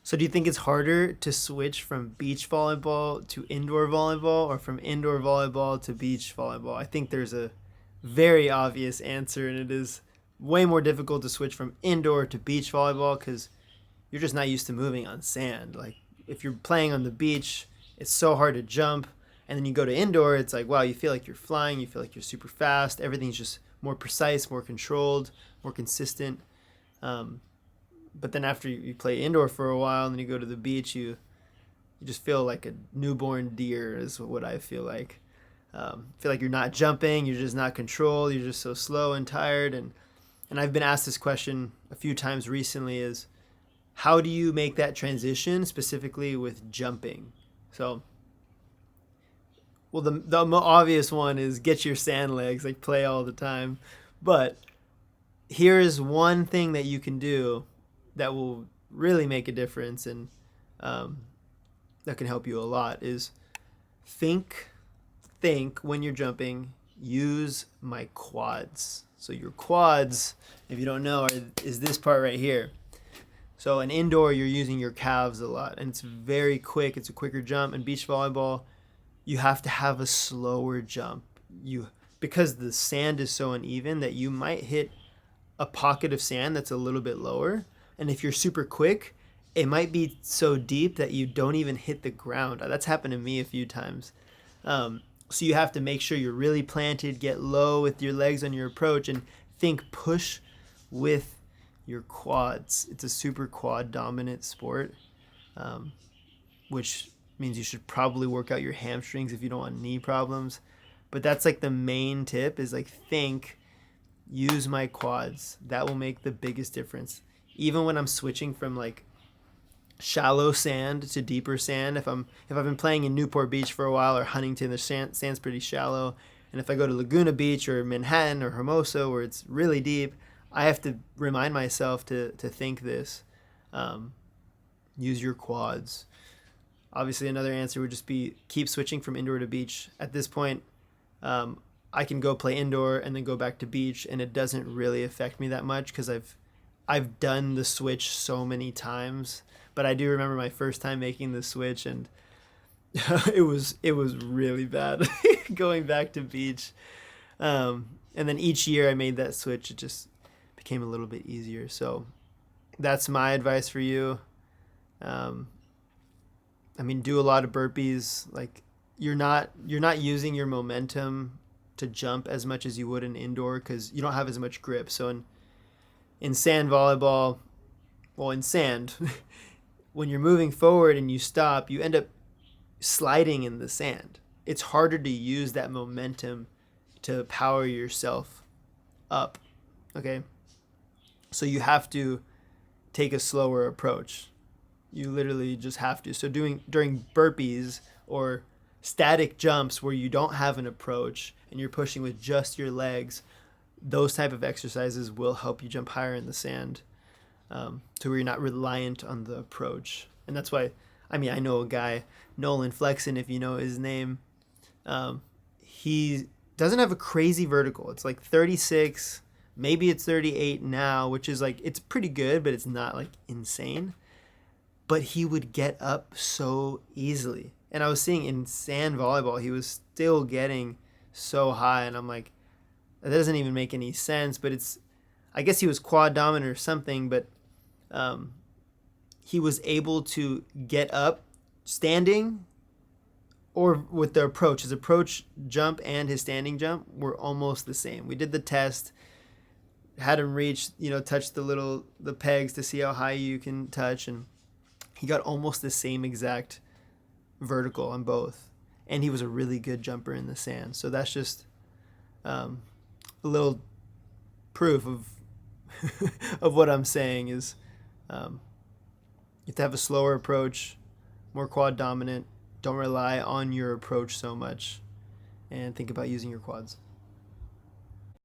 So do you think it's harder to switch from beach volleyball to indoor volleyball or from indoor volleyball to beach volleyball? I think there's a very obvious answer, and it is way more difficult to switch from indoor to beach volleyball because you're just not used to moving on sand. Like if you're playing on the beach, it's so hard to jump. And then you go to indoor, it's like, wow, you feel like you're flying, you feel like you're super fast. Everything's just more precise, more controlled, more consistent. Um, but then after you play indoor for a while and then you go to the beach, you just feel like a newborn deer is what I feel like. Feel like you're not jumping, you're just not controlled, you're just so slow and tired. And I've been asked this question a few times recently is how do you make that transition specifically with jumping? So, well, the obvious one is get your sand legs, like play all the time. But here's one thing that you can do that will really make a difference and um, that can help you a lot is think think when you're jumping, use my quads. So your quads, if you don't know, is this part right here. So in indoor, you're using your calves a lot, and it's very quick. It's a quicker jump. In beach volleyball, you have to have a slower jump. You because the sand is so uneven that you might hit a pocket of sand that's a little bit lower, and if you're super quick, it might be so deep that you don't even hit the ground. That's happened to me a few times. So you have to make sure you're really planted, get low with your legs on your approach, and think push with your quads. It's a super quad dominant sport, which means you should probably work out your hamstrings if you don't want knee problems. But that's like the main tip is like think, use my quads. That will make the biggest difference. Even when I'm switching from like shallow sand to deeper sand, if I've been playing in Newport Beach for a while or Huntington, the sand's pretty shallow. And if I go to Laguna Beach or Manhattan or Hermosa where it's really deep, I have to remind myself to think this. Use your quads. Obviously, another answer would just be keep switching from indoor to beach. At this point, I can go play indoor and then go back to beach, and it doesn't really affect me that much because I've done the switch so many times. But I do remember my first time making the switch, and it was really bad going back to beach. And then each year I made that switch, it just became a little bit easier. So that's my advice for you. I mean, do a lot of burpees. Like you're not using your momentum to jump as much as you would in indoor because you don't have as much grip. So in sand volleyball, well, in sand, when you're moving forward and you stop, you end up sliding in the sand. It's harder to use that momentum to power yourself up. Okay. So you have to take a slower approach. You literally just have to. So during burpees or static jumps where you don't have an approach and you're pushing with just your legs, those type of exercises will help you jump higher in the sand, to where you're not reliant on the approach. And that's why, I mean, I know a guy, Nolan Flexen, if you know his name. He doesn't have a crazy vertical. It's like 36, maybe it's 38 now, which is like, it's pretty good, but it's not like insane. But he would get up so easily. And I was seeing in sand volleyball, he was still getting so high. And I'm like, that doesn't even make any sense. But I guess he was quad dominant or something, but he was able to get up standing or with the approach. His approach jump and his standing jump were almost the same. We did the test, had him reach, touch the pegs to see how high you can touch, and he got almost the same exact vertical on both. And he was a really good jumper in the sand. So that's just a little proof of of what I'm saying is you have to have a slower approach, more quad dominant. Don't rely on your approach so much, and think about using your quads.